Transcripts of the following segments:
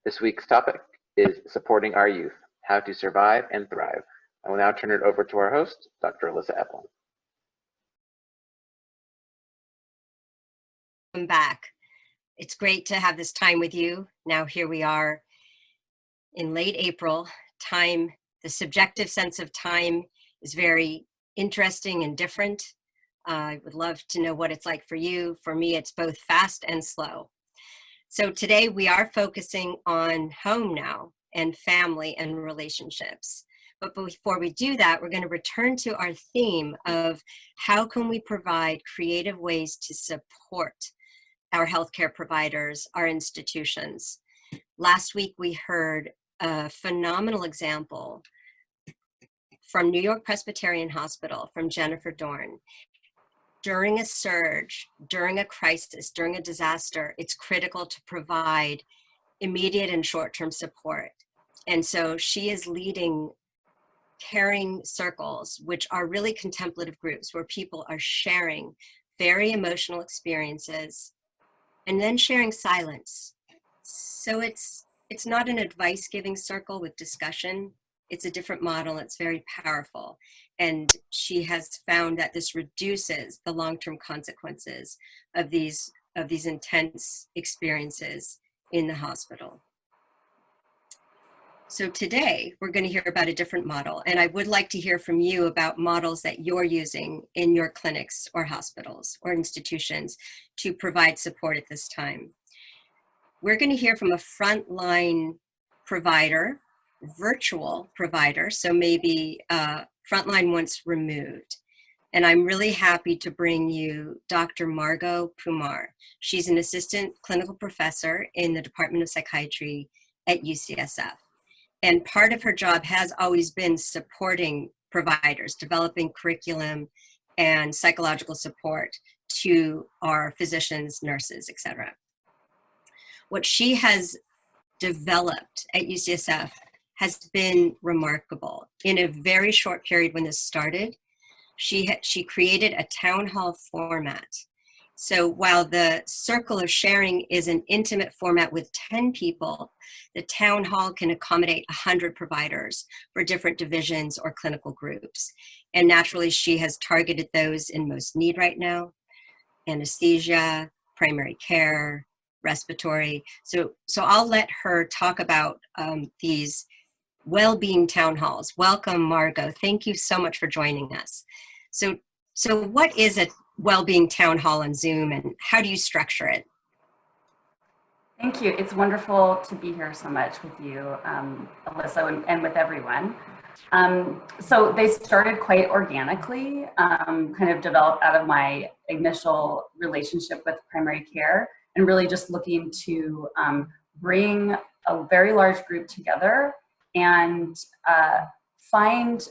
This week's topic is Supporting Our Youth, How to Survive and Thrive. I will now turn it over to our host, Dr. Alyssa Eplin. Welcome back. It's great to have this time with you. Now here we are in late April. Time, the subjective sense of time is very interesting and different. I would love to know what it's like for you. For me, it's both fast and slow. So today we are focusing on home now and family and relationships. But before we do that, we're going to return to our theme of how can we provide creative ways to support our healthcare providers, our institutions. Last week we heard a phenomenal example from New York Presbyterian Hospital from Jennifer Dorn. During a surge, during a crisis, during a disaster, it's critical to provide immediate and short-term support. And so she is leading caring circles, which are really contemplative groups where people are sharing very emotional experiences and then sharing silence. So it's not an advice-giving circle with discussion. It's a different model. It's very powerful. And she has found that this reduces the long-term consequences of these intense experiences in the hospital. So today we're going to hear about a different model, and I would like to hear from you about models that you're using in your clinics or hospitals or institutions to provide support at this time. We're going to hear from a frontline provider, virtual provider, so maybe frontline once removed. And I'm really happy to bring you Dr. Margot Pumar. She's an assistant clinical professor in the Department of Psychiatry at UCSF. And part of her job has always been supporting providers, developing curriculum and psychological support to our physicians, nurses, etc. What she has developed at UCSF has been remarkable. In a very short period when this started, she created a town hall format. So while the circle of sharing is an intimate format with 10 people, the town hall can accommodate 100 providers for different divisions or clinical groups. And naturally, she has targeted those in most need right now: anesthesia, primary care, respiratory. So I'll let her talk about these well-being town halls. Welcome, Margot. Thank you so much for joining us. So what is a well-being town hall on Zoom, and how do you structure it? Thank you. It's wonderful to be here so much with you, Alyssa, and with everyone. So they started quite organically, kind of developed out of my initial relationship with primary care, and really just looking to bring a very large group together and find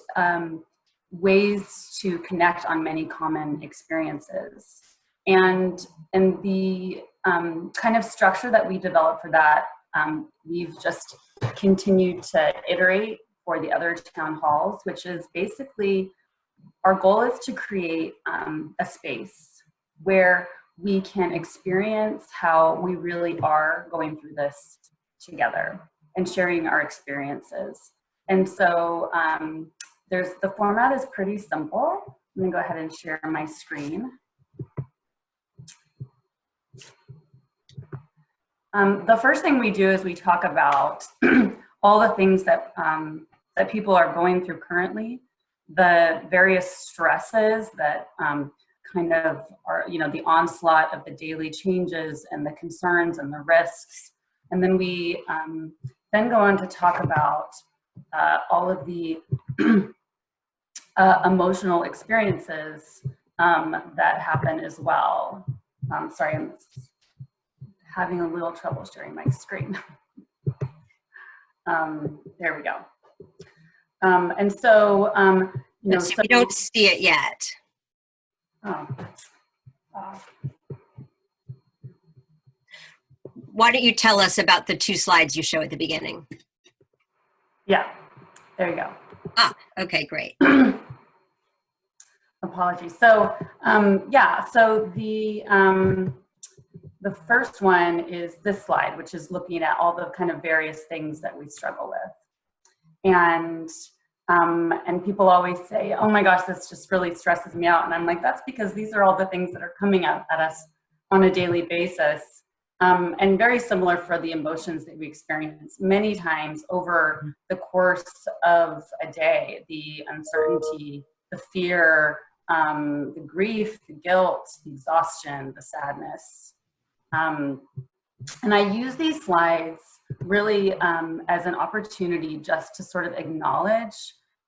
ways to connect on many common experiences. And the kind of structure that we developed for that, we've just continued to iterate for the other town halls, which is basically, our goal is to create a space where we can experience how we really are going through this together and sharing our experiences. And so the format is pretty simple. I'm gonna go ahead and share my screen. The first thing we do is we talk about all the things that that people are going through currently, the various stresses that kind of are, the onslaught of the daily changes and the concerns and the risks. And then we then go on to talk about all of the emotional experiences that happen as well. Sorry, I'm having a little trouble sharing my screen. There we go. And so, so we don't see it yet. Oh. Why don't you tell us about the 2 slides you show at the beginning? Yeah, there you go. Ah, okay, great. Apologies. So, yeah, so the The first one is this slide, which is looking at all the kind of various things that we struggle with. And people always say, oh my gosh, this just really stresses me out. And I'm like, that's because these are all the things that are coming out at us on a daily basis. And very similar for the emotions that we experience many times over the course of a day, the uncertainty, the fear, the grief, the guilt, the exhaustion, the sadness. And I use these slides really as an opportunity just to sort of acknowledge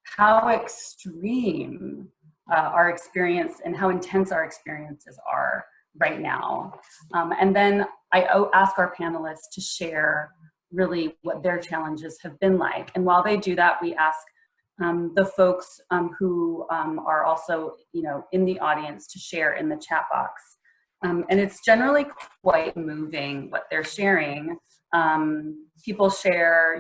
how extreme our experience and how intense our experiences are right now. And then I ask our panelists to share really what their challenges have been like. And while they do that, we ask the folks who are also, in the audience to share in the chat box. And it's generally quite moving what they're sharing. People share,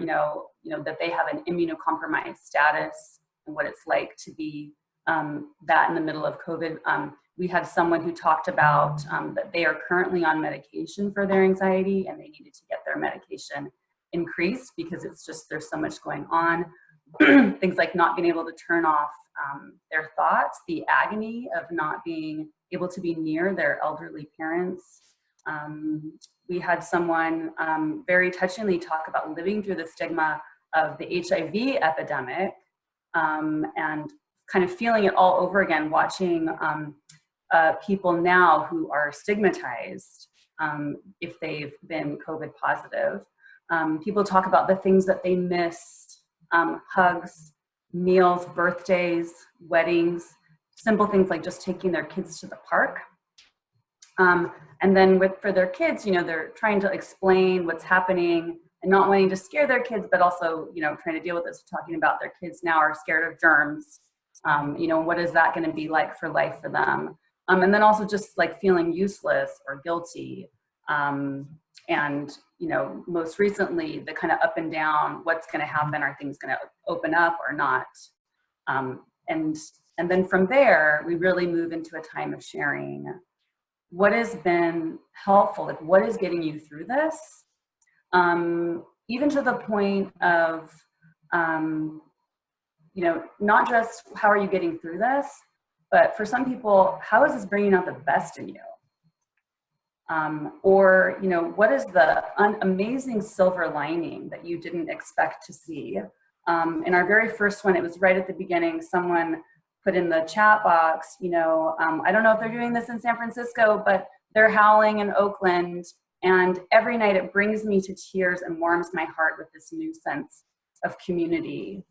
that they have an immunocompromised status and what it's like to be that in the middle of COVID. We had someone who talked about that they are currently on medication for their anxiety and they needed to get their medication increased because it's just, there's so much going on. Things like not being able to turn off their thoughts, the agony of not being able to be near their elderly parents. We had someone very touchingly talk about living through the stigma of the HIV epidemic and kind of feeling it all over again, watching people now who are stigmatized if they've been COVID positive. People talk about the things that they missed, hugs, meals, birthdays, weddings, simple things like just taking their kids to the park. And then for their kids, they're trying to explain what's happening and not wanting to scare their kids, but also, trying to deal with this, talking about their kids now are scared of germs. What is that going to be like for life for them? And then also just like feeling useless or guilty. And, most recently, the kind of up and down, what's going to happen? Are things going to open up or not? And then from there, we really move into a time of sharing what has been helpful, like what is getting you through this? Even to the point of, not just how are you getting through this, but for some people, how is this bringing out the best in you? Or, what is the amazing silver lining that you didn't expect to see? In our very first one, it was right at the beginning, someone put in the chat box, I don't know if they're doing this in San Francisco, but they're howling in Oakland. And every night it brings me to tears and warms my heart with this new sense of community.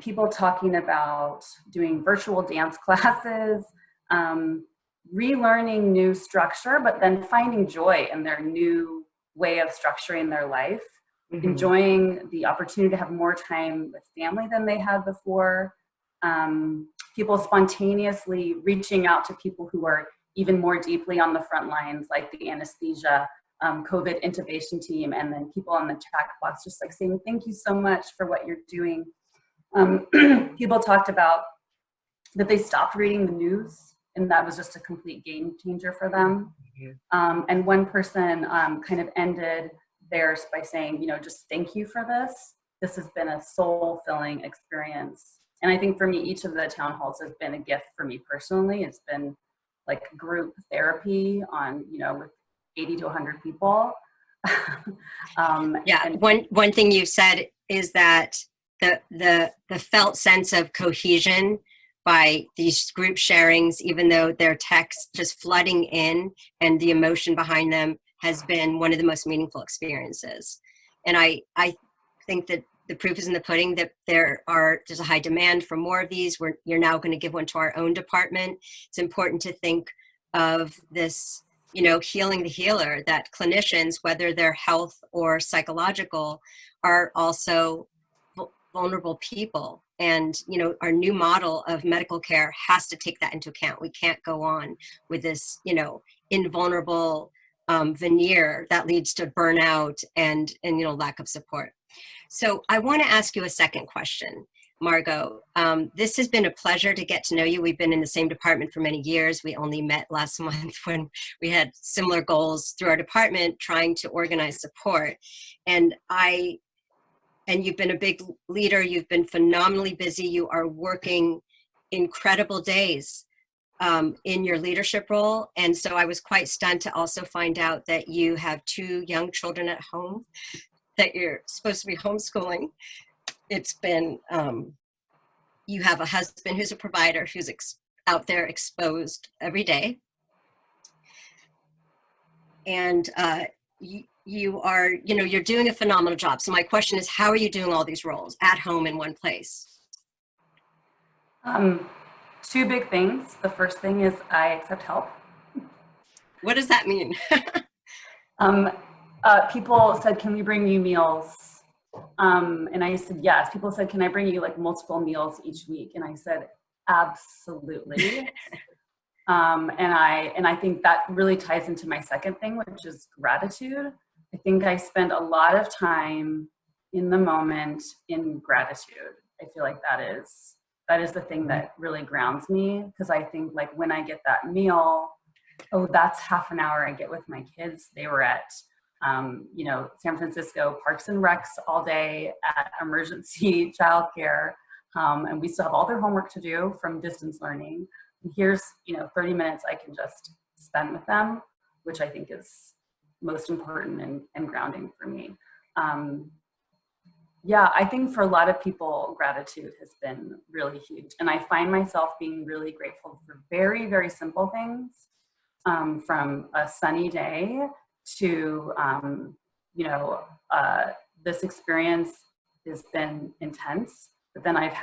People talking about doing virtual dance classes, relearning new structure, but then finding joy in their new way of structuring their life, enjoying the opportunity to have more time with family than they had before. People spontaneously reaching out to people who are even more deeply on the front lines, like the anesthesia, COVID intubation team, and then people on the chat box just like saying, thank you so much for what you're doing. People talked about that they stopped reading the news, and that was just a complete game changer for them. And one person kind of ended theirs by saying, just thank you for this. This has been a soul-filling experience. And I think for me, each of the town halls has been a gift for me personally. It's been like group therapy on, with 80 to 100 people. Yeah, one thing you said is that the felt sense of cohesion by these group sharings, even though they're text just flooding in and the emotion behind them has been one of the most meaningful experiences. And I think that the proof is in the pudding that there's a high demand for more of these. You're now going to give one to our own department. It's important to think of this, healing the healer, that clinicians, whether they're health or psychological, are also vulnerable people. And, our new model of medical care has to take that into account. We can't go on with this, invulnerable veneer that leads to burnout and lack of support. So I want to ask you a second question. Margot. This has been a pleasure to get to know you. We've been in the same department for many years. We only met last month when we had similar goals through our department trying to organize support. And you've been a big leader. You've been phenomenally busy. You are working incredible days in your leadership role. And so I was quite stunned to also find out that you have 2 young children at home that you're supposed to be homeschooling. It's been, you have a husband who's a provider, who's out there exposed every day. And you are, you're doing a phenomenal job. So my question is, how are you doing all these roles at home in one place? 2 big things. The first thing is I accept help. What does that mean? People said, can we bring you meals? And I said, yes. People said, can I bring you like multiple meals each week? And I said, absolutely. And I think that really ties into my second thing, which is gratitude. I think I spend a lot of time in the moment in gratitude. I feel like that is the thing that really grounds me, because I think like when I get that meal, oh, that's half an hour I get with my kids. They were at San Francisco Parks and Recs all day at emergency childcare, and we still have all their homework to do from distance learning. And here's 30 minutes I can just spend with them, which I think is most important and grounding for me. Yeah, I think for a lot of people, gratitude has been really huge, and I find myself being really grateful for very, very simple things, from a sunny day to, this experience has been intense, but then I've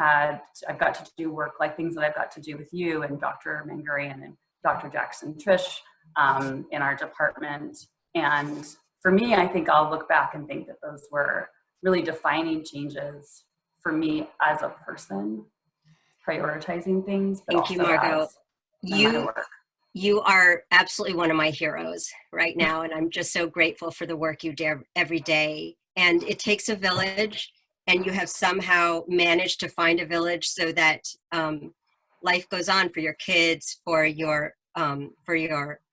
got to do work like things that I've got to do with you and Dr. Mangarian and Dr. Jackson Trish in our department. And for me, I think I'll look back and think that those were really defining changes for me as a person, prioritizing things. But Thank you, Margot. You are absolutely one of my heroes right now, and I'm just so grateful for the work you do every day. And it takes a village, and you have somehow managed to find a village so that life goes on for your kids, for your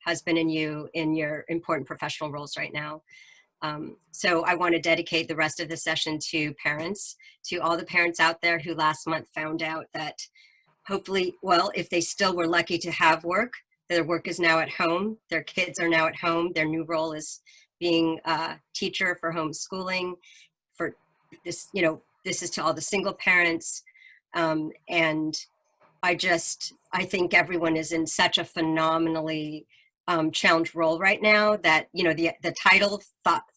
husband and you in your important professional roles right now. So I want to dedicate the rest of the session to parents, to all the parents out there who last month found out that hopefully, well, if they still were lucky to have work, their work is now at home, their kids are now at home, their new role is being a teacher for homeschooling. For this, this is to all the single parents. And I think everyone is in such a phenomenally challenged role right now that, the title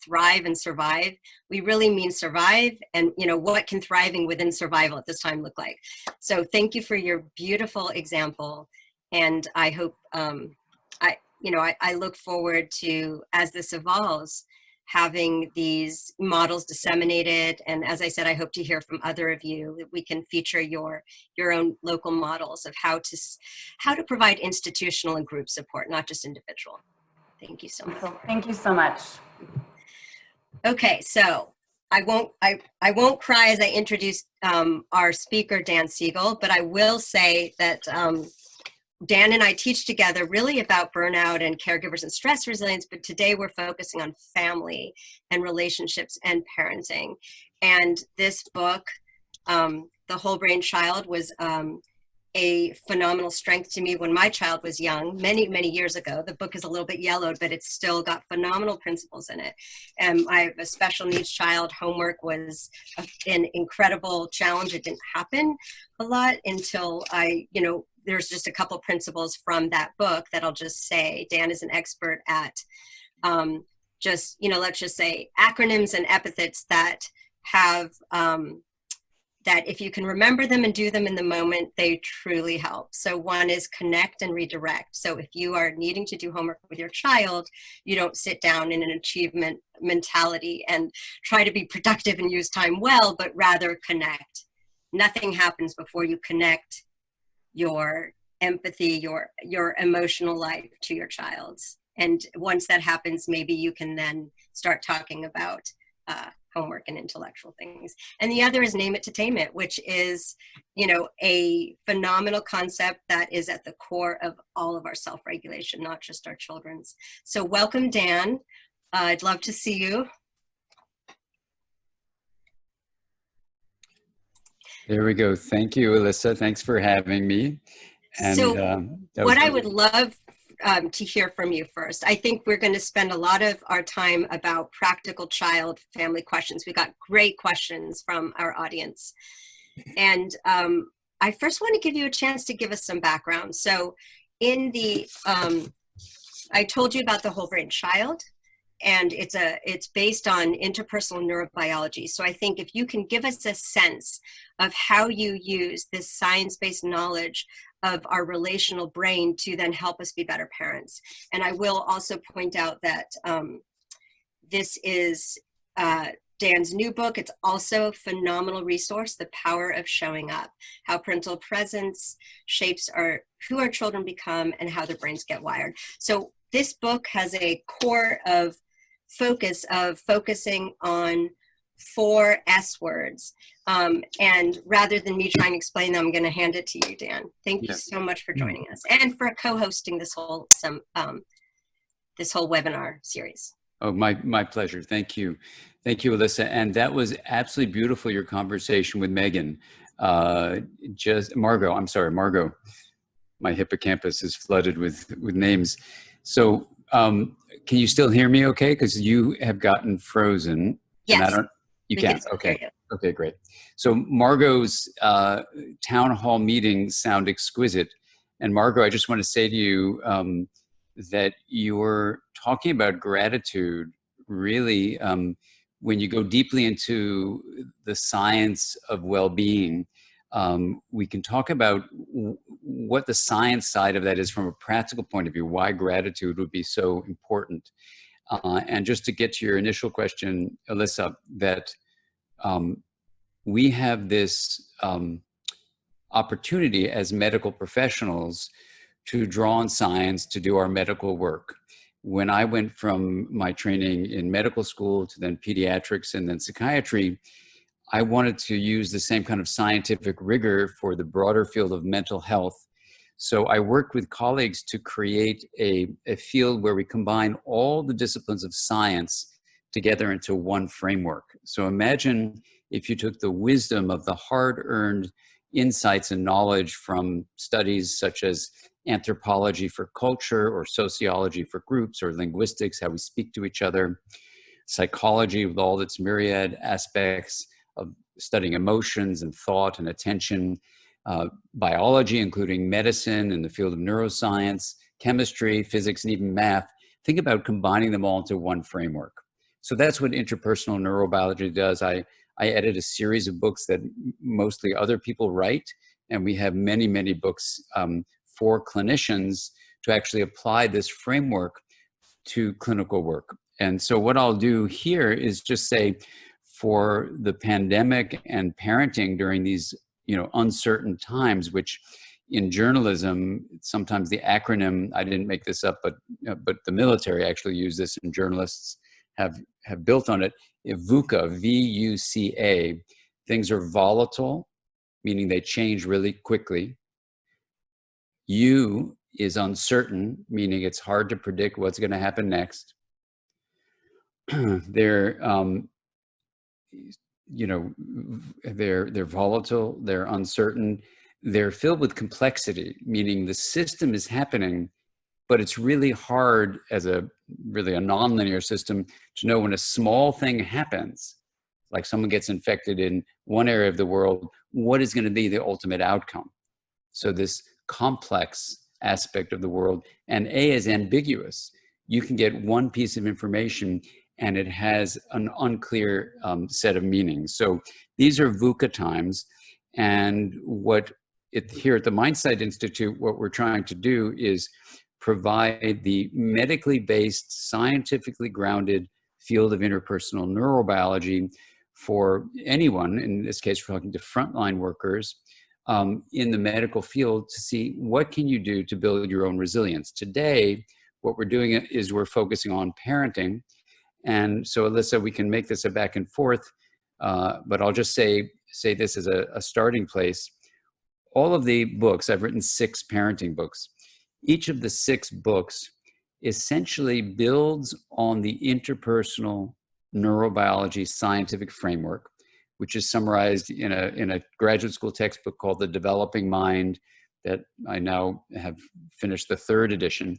Thrive and Survive, we really mean survive, and what can thriving within survival at this time look like? So thank you for your beautiful example, and I hope I look forward to, as this evolves, having these models disseminated. And as I said, I hope to hear from other of you that we can feature your own local models of how to provide institutional and group support, not just individual. Thank you so much. Thank you so much. Okay, so I won't cry as I introduce our speaker, Dan Siegel, but I will say that Dan and I teach together really about burnout and caregivers and stress resilience, but today we're focusing on family and relationships and parenting. And this book, The Whole Brain Child, was a phenomenal strength to me when my child was young, many, many years ago. The book is a little bit yellowed, but it's still got phenomenal principles in it. And I have a special needs child. Homework was an incredible challenge. It didn't happen a lot until there's just a couple principles from that book that I'll just say. Dan is an expert at let's just say acronyms and epithets that have, that if you can remember them and do them in the moment, they truly help. So one is connect and redirect. So if you are needing to do homework with your child, you don't sit down in an achievement mentality and try to be productive and use time well, but rather connect. Nothing happens before you connect your empathy, your emotional life to your child's. And once that happens, maybe you can then start talking about homework and intellectual things. And the other is Name It to Tame It, which is, you know, a phenomenal concept that is at the core of all of our self-regulation, not just our children's. So welcome, Dan. I'd love to see you. There we go. Thank you, Alyssa. Thanks for having me. And so what I would love to hear from you first, I think we're going to spend a lot of our time about practical child family questions. We got great questions from our audience. And I first want to give you a chance to give us some background. So in the, I told you about the whole brain child, and it's based on interpersonal neurobiology. So I think if you can give us a sense of how you use this science-based knowledge of our relational brain to then help us be better parents. And I will also point out that this is Dan's new book. It's also a phenomenal resource, The Power of Showing Up, How Parental Presence Shapes who our children become and how their brains get wired. So this book has a core of focusing on 4 S words. And rather than me trying to explain them, I'm going to hand it to you, Dan. Thank you so much for joining us and for co-hosting this whole webinar series. Oh, my pleasure. Thank you. Thank you, Alyssa. And that was absolutely beautiful, your conversation with Megan. Margot. My hippocampus is flooded with names. So can you still hear me okay? Because you have gotten frozen. Yes. You can. Okay. Okay, great. So Margot's town hall meetings sound exquisite. And Margot, I just want to say to you that you're talking about gratitude really when you go deeply into the science of well-being. We can talk about what the science side of that is from a practical point of view, why gratitude would be so important. And just to get to your initial question, Alyssa, that we have this opportunity as medical professionals to draw on science to do our medical work. When I went from my training in medical school to then pediatrics and then psychiatry, I wanted to use the same kind of scientific rigor for the broader field of mental health. So I worked with colleagues to create a field where we combine all the disciplines of science together into one framework. So imagine if you took the wisdom of the hard-earned insights and knowledge from studies such as anthropology for culture or sociology for groups or linguistics, how we speak to each other, psychology with all its myriad aspects of studying emotions and thought and attention, biology, including medicine and the field of neuroscience, chemistry, physics, and even math. Think about combining them all into one framework. So that's what interpersonal neurobiology does. I edit a series of books that mostly other people write, and we have many, many books for clinicians to actually apply this framework to clinical work. And so what I'll do here is just say, for the pandemic and parenting during these, uncertain times, which in journalism, sometimes the acronym, I didn't make this up, but the military actually use this and journalists have built on it, VUCA, V-U-C-A. Things are volatile, meaning they change really quickly. U is uncertain, meaning it's hard to predict what's going to happen next. They're volatile, they're uncertain, they're filled with complexity, meaning the system is happening, but it's really hard as a nonlinear system to know when a small thing happens, like someone gets infected in one area of the world, what is going to be the ultimate outcome. So this complex aspect of the world, and A is ambiguous. You can get one piece of information and it has an unclear set of meanings. So these are VUCA times. And here at the Mindsight Institute, what we're trying to do is provide the medically based, scientifically grounded field of interpersonal neurobiology for anyone, in this case, we're talking to frontline workers in the medical field, to see what can you do to build your own resilience. Today, what we're doing is we're focusing on parenting. And so, Alyssa, we can make this a back and forth, but I'll just say this as a starting place. All of the books, I've written 6 parenting books. Each of the 6 books essentially builds on the interpersonal neurobiology scientific framework, which is summarized in a graduate school textbook called The Developing Mind, that I now have finished the 3rd edition.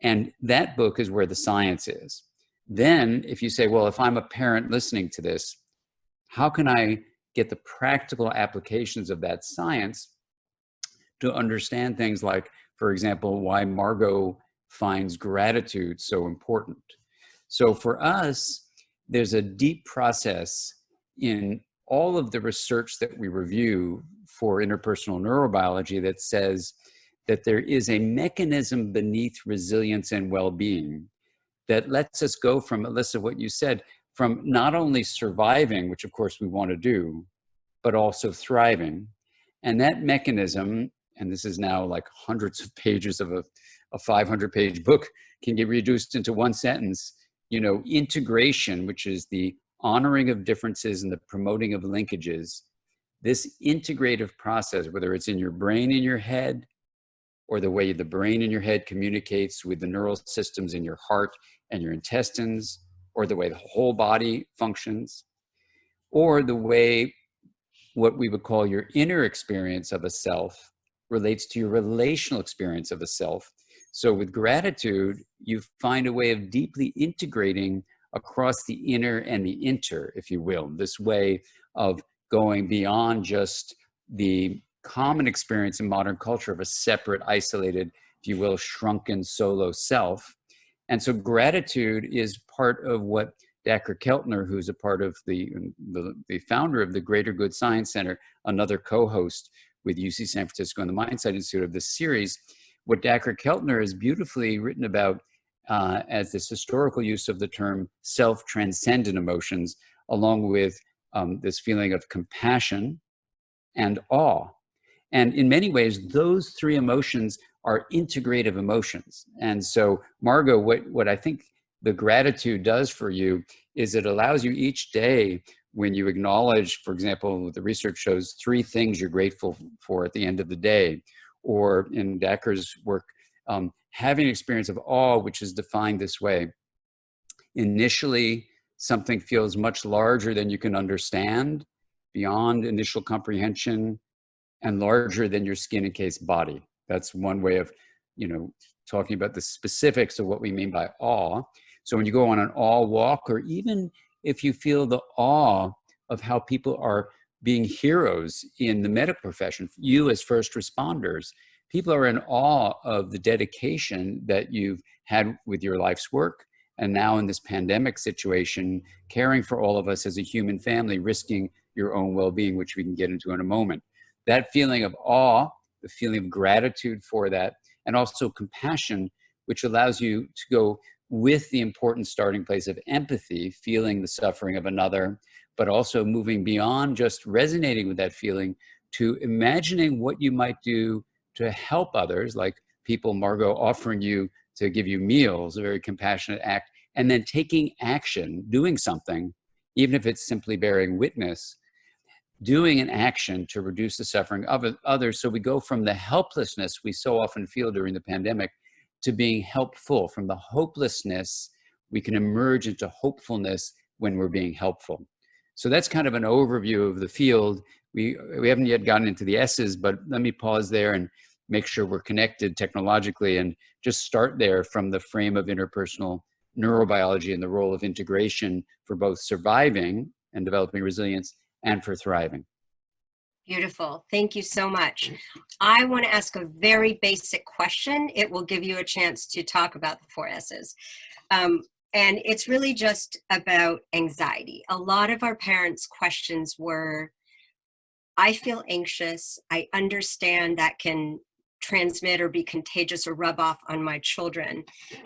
And that book is where the science is. Then if you say, well, if I'm a parent listening to this, how can I get the practical applications of that science to understand things like, for example, why Margot finds gratitude so important? So for us, there's a deep process in all of the research that we review for interpersonal neurobiology that says that there is a mechanism beneath resilience and well-being that lets us go from, Alyssa, what you said, from not only surviving, which of course we want to do, but also thriving. And that mechanism, and this is now like hundreds of pages of a 500-page book, can get reduced into one sentence. You know, integration, which is the honoring of differences and the promoting of linkages. This integrative process, whether it's in your brain, in your head, or the way the brain in your head communicates with the neural systems in your heart and your intestines, or the way the whole body functions, or the way what we would call your inner experience of a self relates to your relational experience of a self. So with gratitude, you find a way of deeply integrating across the inner and the inter, if you will, this way of going beyond just the common experience in modern culture of a separate, isolated, if you will, shrunken solo self. And so gratitude is part of what Dacher Keltner, who's a part of the founder of the Greater Good Science Center, another co-host with UC San Francisco and the Mindsight Institute of this series, what Dacher Keltner has beautifully written about as this historical use of the term self-transcendent emotions, along with this feeling of compassion and awe. And in many ways, those 3 emotions are integrative emotions. And so, Margot, what I think the gratitude does for you is it allows you each day, when you acknowledge, for example, the research shows 3 things you're grateful for at the end of the day, or in Dacher's work, having an experience of awe, which is defined this way. Initially, something feels much larger than you can understand, beyond initial comprehension, and larger than your skin encased body. That's one way of, talking about the specifics of what we mean by awe. So when you go on an awe walk, or even if you feel the awe of how people are being heroes in the medical profession, you as first responders, people are in awe of the dedication that you've had with your life's work. And now in this pandemic situation, caring for all of us as a human family, risking your own well-being, which we can get into in a moment. That feeling of awe, the feeling of gratitude for that, and also compassion, which allows you to go with the important starting place of empathy, feeling the suffering of another, but also moving beyond just resonating with that feeling to imagining what you might do to help others, like people, Margot, offering you to give you meals, a very compassionate act, and then taking action, doing something, even if it's simply bearing witness, doing an action to reduce the suffering of others. So we go from the helplessness we so often feel during the pandemic to being helpful. From the hopelessness, we can emerge into hopefulness when we're being helpful. So that's kind of an overview of the field. We haven't yet gotten into the S's, but let me pause there and make sure we're connected technologically, and just start there from the frame of interpersonal neurobiology and the role of integration for both surviving and developing resilience and for thriving. Beautiful. Thank you so much. I want to ask a very basic question. It will give you a chance to talk about the 4 S's. And it's really just about anxiety. A lot of our parents' questions were, I feel anxious. I understand that can transmit or be contagious or rub off on my children.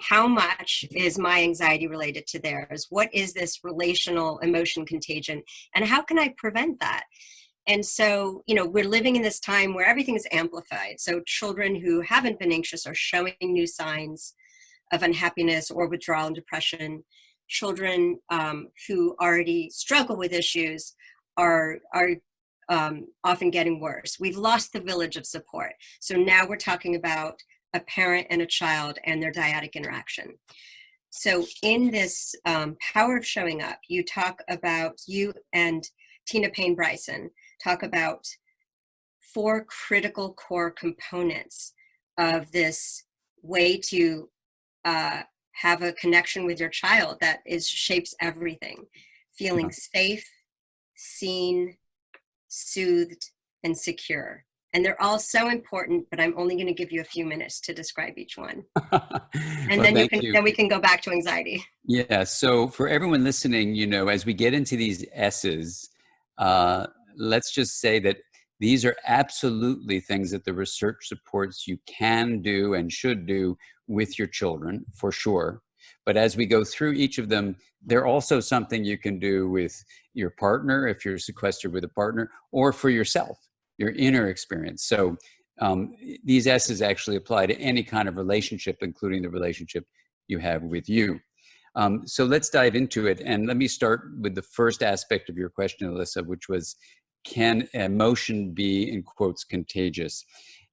How much is my anxiety related to theirs? What is this relational emotion contagion? And how can I prevent that? And so, we're living in this time where everything is amplified. So children who haven't been anxious are showing new signs of unhappiness or withdrawal and depression. children who already struggle with issues are often getting worse. We've lost the village of support. So now we're talking about a parent and a child and their dyadic interaction. So in this Power of Showing Up, you and Tina Payne Bryson talk about 4 critical core components of this way to have a connection with your child that shapes everything. Feeling safe, seen, soothed, and secure. And they're all so important, but I'm only going to give you a few minutes to describe each one. And Well, then we can go back to anxiety. Yeah. So for everyone listening, you know, as we get into these S's, let's just say that these are absolutely things that the research supports you can do and should do with your children, for sure. But as we go through each of them, they're also something you can do with your partner, if you're sequestered with a partner, or for yourself, your inner experience. So these S's actually apply to any kind of relationship, including the relationship you have with you. So let's dive into it. And let me start with the first aspect of your question, Alyssa, which was, can emotion be, in quotes, contagious?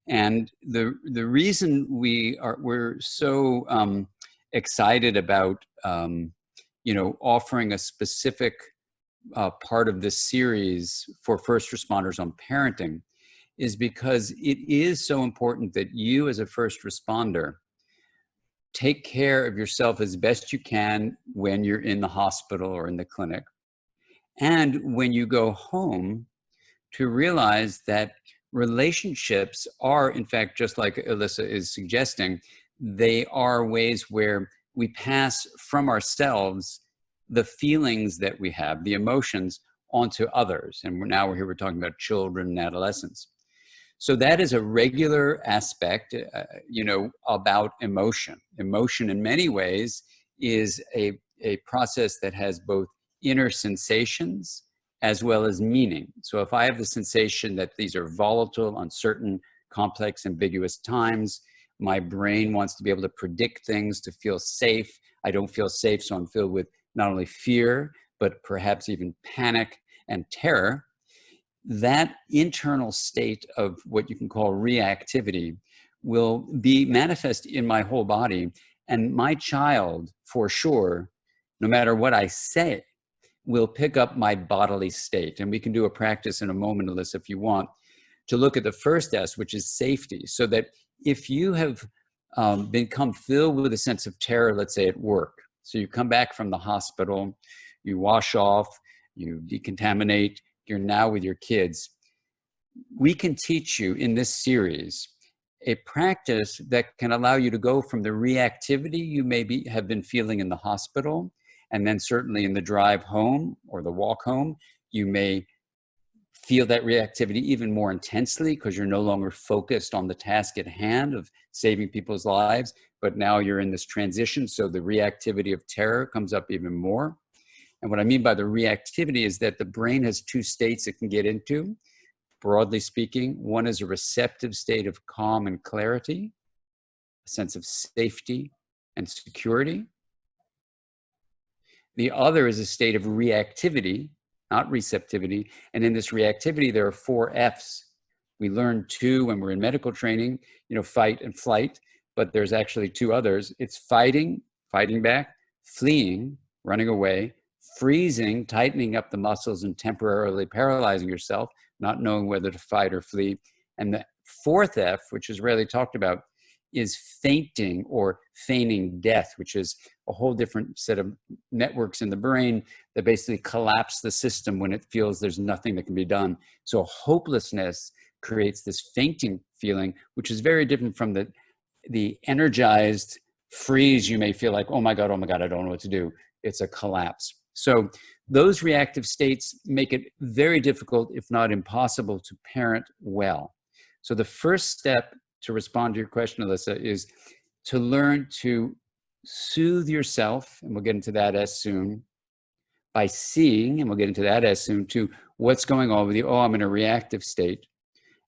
And the reason we're so excited about offering a specific part of this series for first responders on parenting is because it is so important that you as a first responder take care of yourself as best you can when you're in the hospital or in the clinic. And when you go home, to realize that relationships are, in fact, just like Alyssa is suggesting, they are ways where we pass from ourselves the feelings that we have, the emotions, onto others. And now we're talking about children and adolescents. So that is a regular aspect, about emotion. Emotion in many ways is a process that has both inner sensations as well as meaning. So if I have the sensation that these are volatile, uncertain, complex, ambiguous times, my brain wants to be able to predict things, to feel safe. I don't feel safe, so I'm filled with not only fear, but perhaps even panic and terror. That internal state of what you can call reactivity will be manifest in my whole body. And my child, for sure, no matter what I say, will pick up my bodily state. And we can do a practice in a moment, Alyssa, if you want, to look at the first S, which is safety. So that if you have become filled with a sense of terror, let's say at work, so you come back from the hospital, you wash off, you decontaminate, you're now with your kids, we can teach you in this series a practice that can allow you to go from the reactivity you have been feeling in the hospital, and then certainly in the drive home or the walk home, you may feel that reactivity even more intensely because you're no longer focused on the task at hand of saving people's lives, but now you're in this transition. So the reactivity of terror comes up even more. And what I mean by the reactivity is that the brain has 2 states it can get into, broadly speaking. One is a receptive state of calm and clarity, a sense of safety and security. The other is a state of reactivity, not receptivity. And in this reactivity, there are 4 Fs. We learn 2 when we're in medical training, fight and flight, but there's actually 2 others. It's fighting, fighting back, fleeing, running away, freezing, tightening up the muscles and temporarily paralyzing yourself, not knowing whether to fight or flee. And the 4th F, which is rarely talked about, is fainting or feigning death, which is a whole different set of networks in the brain that basically collapse the system when it feels there's nothing that can be done. So hopelessness creates this fainting feeling, which is very different from the energized freeze. You may feel like, oh my God, I don't know what to do. It's a collapse. So those reactive states make it very difficult, if not impossible, to parent well. So the first step to respond to your question, Alyssa, is to learn to soothe yourself, and we'll get into that as soon, by seeing, and we'll get into that as soon, to what's going on with you. Oh, I'm in a reactive state.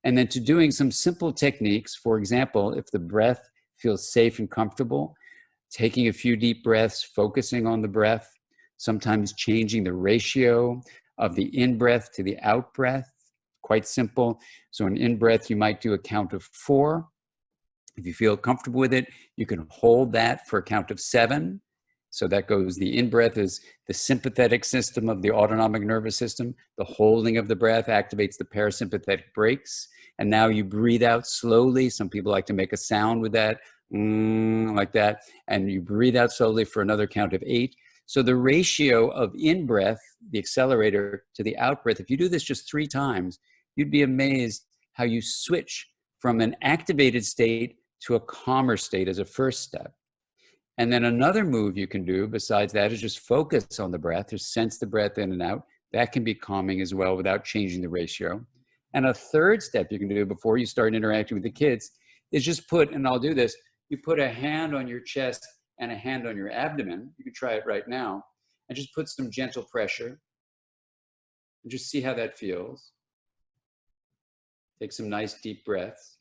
And then to doing some simple techniques. For example, if the breath feels safe and comfortable, taking a few deep breaths, focusing on the breath, sometimes changing the ratio of the in-breath to the out-breath. Quite simple. So an in-breath, you might do a count of 4. If you feel comfortable with it, you can hold that for a count of 7. So that goes, the in-breath is the sympathetic system of the autonomic nervous system. The holding of the breath activates the parasympathetic brakes. And now you breathe out slowly. Some people like to make a sound with that, like that. And you breathe out slowly for another count of 8. So the ratio of in-breath, the accelerator, to the out-breath, if you do this just 3 times, you'd be amazed how you switch from an activated state to a calmer state as a first step. And then another move you can do besides that is just focus on the breath, or sense the breath in and out. That can be calming as well without changing the ratio. And a third step you can do before you start interacting with the kids is just put, and I'll do this, you put a hand on your chest and a hand on your abdomen. You can try it right now. And just put some gentle pressure. And just see how that feels. Take some nice deep breaths.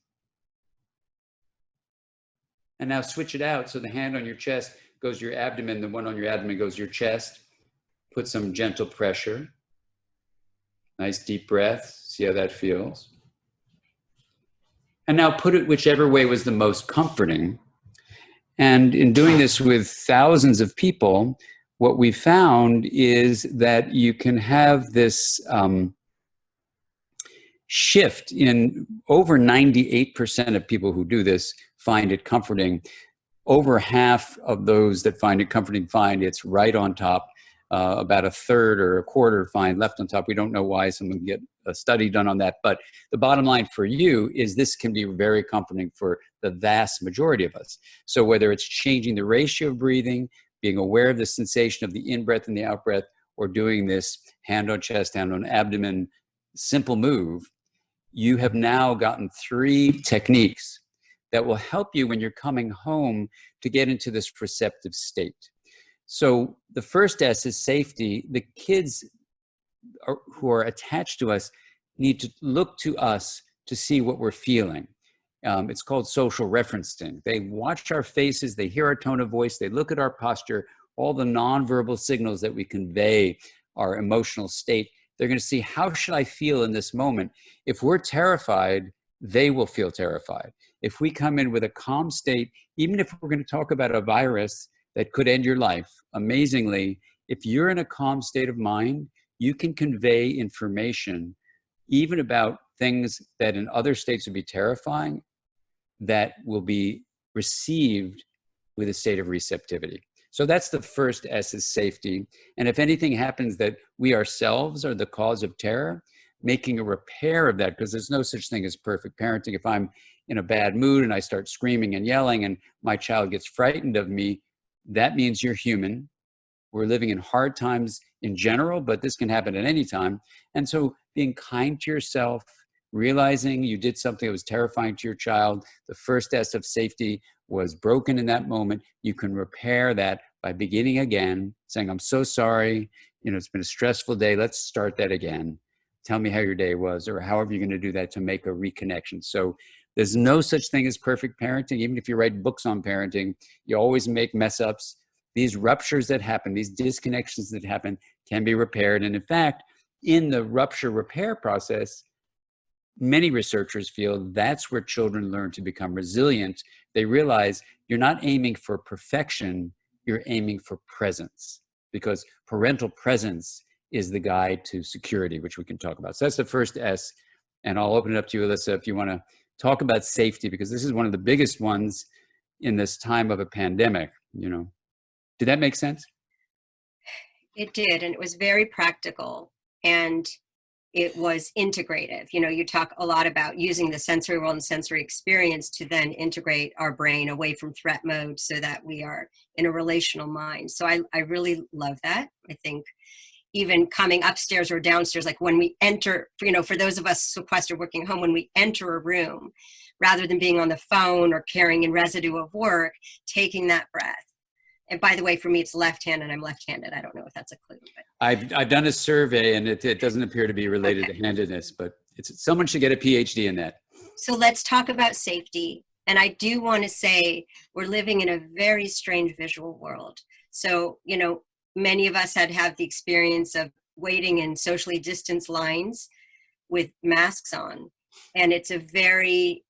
And now switch it out. So the hand on your chest goes to your abdomen, the one on your abdomen goes to your chest. Put some gentle pressure. Nice deep breath. See how that feels. And now put it whichever way was the most comforting. And in doing this with thousands of people, what we found is that you can have this shift in over 98% of people who do this find it comforting. Over half of those that find it comforting find it's right on top. About a third or a quarter find left on top. We don't know why. Someone can get a study done on that. But the bottom line for you is this can be very comforting for the vast majority of us. So whether it's changing the ratio of breathing, being aware of the sensation of the in-breath and the out-breath, or doing this hand on chest, hand on abdomen, simple move, you have now gotten 3 techniques that will help you when you're coming home to get into this receptive state. So the first S is safety. The kids who are attached to us need to look to us to see what we're feeling. It's called social referencing. They watch our faces, they hear our tone of voice, they look at our posture, all the nonverbal signals that we convey our emotional state. They're going to see, how should I feel in this moment? If we're terrified, they will feel terrified. If we come in with a calm state, even if we're going to talk about a virus that could end your life, amazingly, if you're in a calm state of mind, you can convey information, even about things that in other states would be terrifying, that will be received with a state of receptivity. So that's the first S, is safety. And if anything happens that we ourselves are the cause of terror, making a repair of that, because there's no such thing as perfect parenting. If I'm in a bad mood and I start screaming and yelling and my child gets frightened of me, that means you're human. We're living in hard times in general, but this can happen at any time. And so being kind to yourself, realizing you did something that was terrifying to your child, the first S of safety was broken in that moment. You can repair that by beginning again, saying, I'm so sorry, it's been a stressful day. Let's start that again. Tell me how your day was, or however you're going to do that to make a reconnection. So there's no such thing as perfect parenting. Even if you write books on parenting, you always make mess ups. These ruptures that happen, these disconnections that happen, can be repaired. And in fact, in the rupture repair process, many researchers feel that's where children learn to become resilient. They realize you're not aiming for perfection, you're aiming for presence, because parental presence is the guide to security, which we can talk about. So that's the first S. And I'll open it up to you, Alyssa, if you want to talk about safety, because this is one of the biggest ones in this time of a pandemic. Did that make sense? It did, and it was very practical, and it was integrative. You talk a lot about using the sensory world and sensory experience to then integrate our brain away from threat mode so that we are in a relational mind. So I really love that. I think even coming upstairs or downstairs, like when we enter, for those of us sequestered working home, when we enter a room, rather than being on the phone or carrying in residue of work, taking that breath. And by the way, for me, it's left hand, and I'm left-handed. I don't know if that's a clue. But. I've done a survey, and it doesn't appear to be related to handedness, but someone should get a PhD in that. So let's talk about safety. And I do want to say we're living in a very strange visual world. So, you know, many of us have the experience of waiting in socially distanced lines with masks on. And it's a very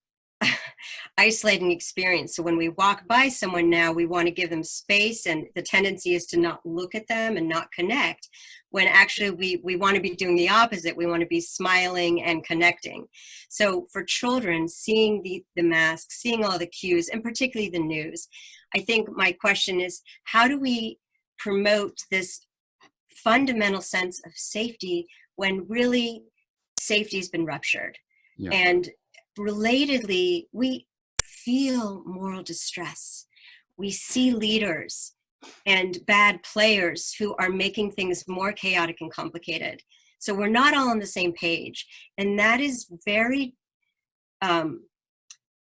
isolating experience. So when we walk by someone now, we want to give them space, and the tendency is to not look at them and not connect, when actually we want to be doing the opposite. We want to be smiling and connecting. So for children, seeing the masks, seeing all the cues, and particularly the news, I think my question is, how do we promote this fundamental sense of safety when really safety has been ruptured? Yeah. And relatedly, we feel moral distress. We see leaders and bad players who are making things more chaotic and complicated. So we're not all on the same page. And that is very,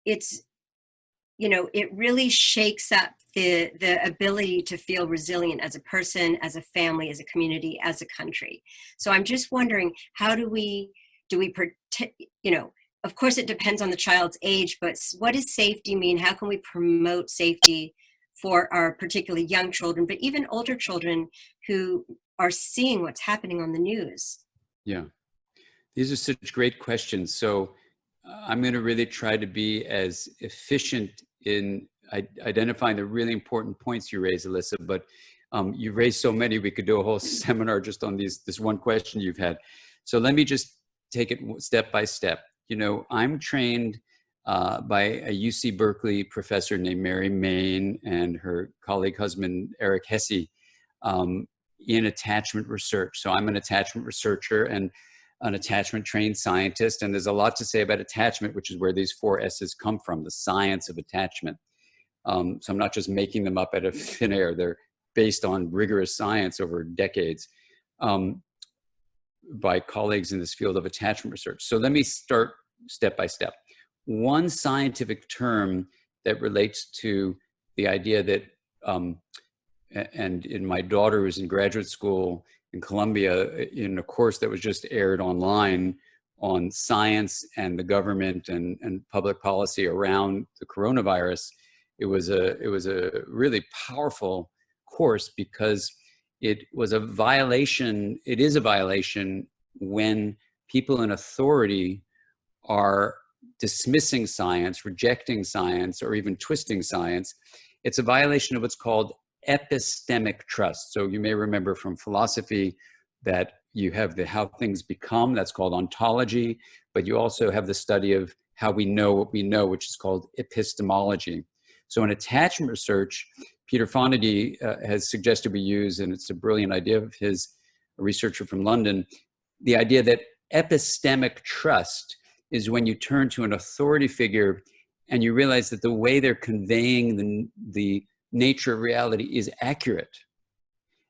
it's, you know, it really shakes up the ability to feel resilient as a person, as a family, as a community, as a country. So I'm just wondering, how do we protect, you know, of course it depends on the child's age, but what does safety mean? How can we promote safety for our particularly young children, but even older children who are seeing what's happening on the news? Yeah, these are such great questions. So I'm going to really try to be as efficient in identifying the really important points you raised, Alyssa, but you've raised so many, we could do a whole seminar just on this one question you've had. So let me just take it step by step. You know, I'm trained by a UC Berkeley professor named Mary Main and her colleague husband, Eric Hesse, in attachment research. So I'm an attachment researcher and an attachment trained scientist. And there's a lot to say about attachment, which is where these 4 S's come from, the science of attachment. So I'm not just making them up out of thin air. They're based on rigorous science over decades. By colleagues in this field of attachment research. So let me start step by step. One scientific term that relates to the idea that, and in my daughter who's in graduate school in Columbia, in a course that was just aired online on science and the government and public policy around the coronavirus, it was a really powerful course because it was a violation. It is a violation when people in authority are dismissing science, rejecting science, or even twisting science. It's a violation of what's called epistemic trust. So you may remember from philosophy that you have the how things become, that's called ontology, but you also have the study of how we know what we know, which is called epistemology. So in attachment research, Peter Fonagy has suggested we use, and it's a brilliant idea of his, a researcher from London, the idea that epistemic trust is when you turn to an authority figure and you realize that the way they're conveying the nature of reality is accurate.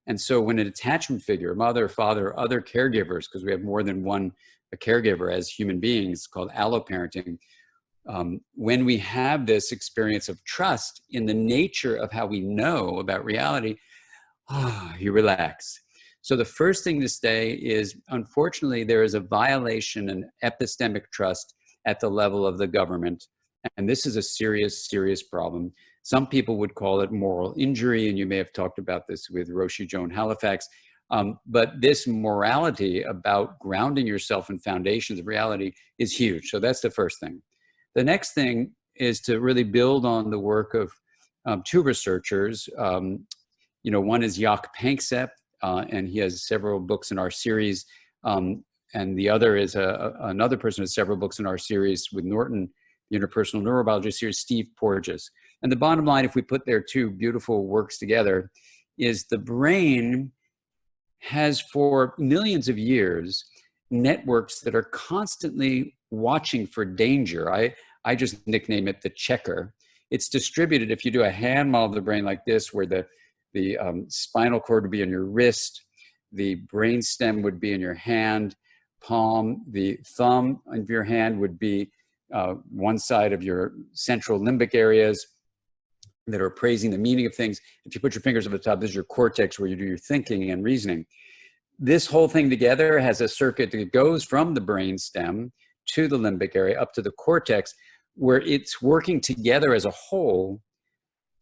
And so when an attachment figure, mother, father, other caregivers, because we have more than one a caregiver as human beings, called alloparenting, when we have this experience of trust in the nature of how we know about reality, you relax. So the first thing to say is, unfortunately, there is a violation in epistemic trust at the level of the government. And this is a serious, serious problem. Some people would call it moral injury, and you may have talked about this with Roshi Joan Halifax. But this morality about grounding yourself in foundations of reality is huge. So that's the first thing. The next thing is to really build on the work of 2 researchers. You know, one is Jaak Panksepp, and he has several books in our series. And the other is another person who has several books in our series with Norton, the Interpersonal Neurobiology series, Steve Porges. And the bottom line, if we put their 2 beautiful works together, is the brain has for millions of years networks that are constantly watching for danger. I just nickname it the checker. It's distributed. If you do a hand model of the brain like this, where the spinal cord would be in your wrist, the brain stem would be in your hand, palm, the thumb of your hand would be one side of your central limbic areas that are appraising the meaning of things. If you put your fingers over the top, this is your cortex where you do your thinking and reasoning. This whole thing together has a circuit that goes from the brain stem to the limbic area up to the cortex, where it's working together as a whole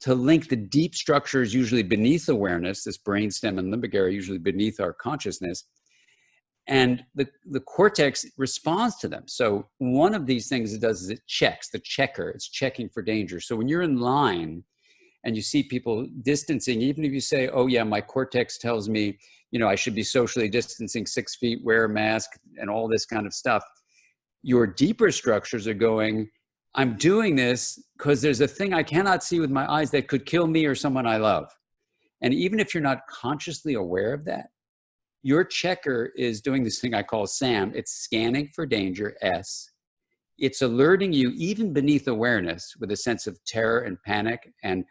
to link the deep structures usually beneath awareness, this brainstem and limbic area usually beneath our consciousness, and the cortex responds to them. So one of these things it does is it checks, the checker, it's checking for danger. So when you're in line and you see people distancing, even if you say, oh yeah, my cortex tells me, you know, I should be socially distancing 6 feet, wear a mask and all this kind of stuff, your deeper structures are going, I'm doing this because there's a thing I cannot see with my eyes that could kill me or someone I love. And even if you're not consciously aware of that, your checker is doing this thing I call SAM. It's scanning for danger, S. It's alerting you even beneath awareness with a sense of terror and panic and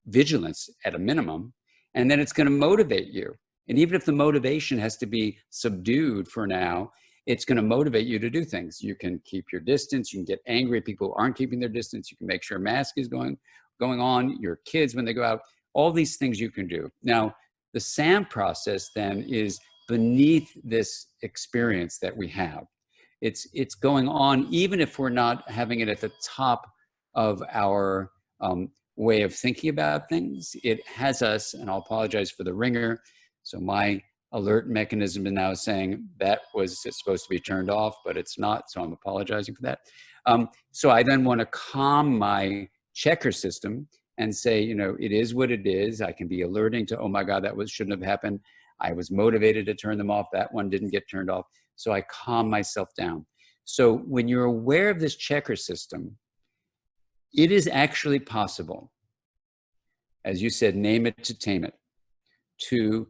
vigilance at a minimum. And then it's going to motivate you. And even if the motivation has to be subdued for now, it's going to motivate you to do things. You can keep your distance. You can get angry at people who aren't keeping their distance. You can make sure a mask is going on. Your kids, when they go out, all these things you can do. Now, the SAM process then is beneath this experience that we have. It's going on even if we're not having it at the top of our way of thinking about things. It has us, and I'll apologize for the ringer. So my alert mechanism is now saying that was supposed to be turned off, but it's not. So I'm apologizing for that. So I then want to calm my checker system and say, you know, it is what it is. I can be alerting to, oh my God, that shouldn't have happened. I was motivated to turn them off. That one didn't get turned off. So I calm myself down. So when you're aware of this checker system, it is actually possible, as you said, name it to tame it, to,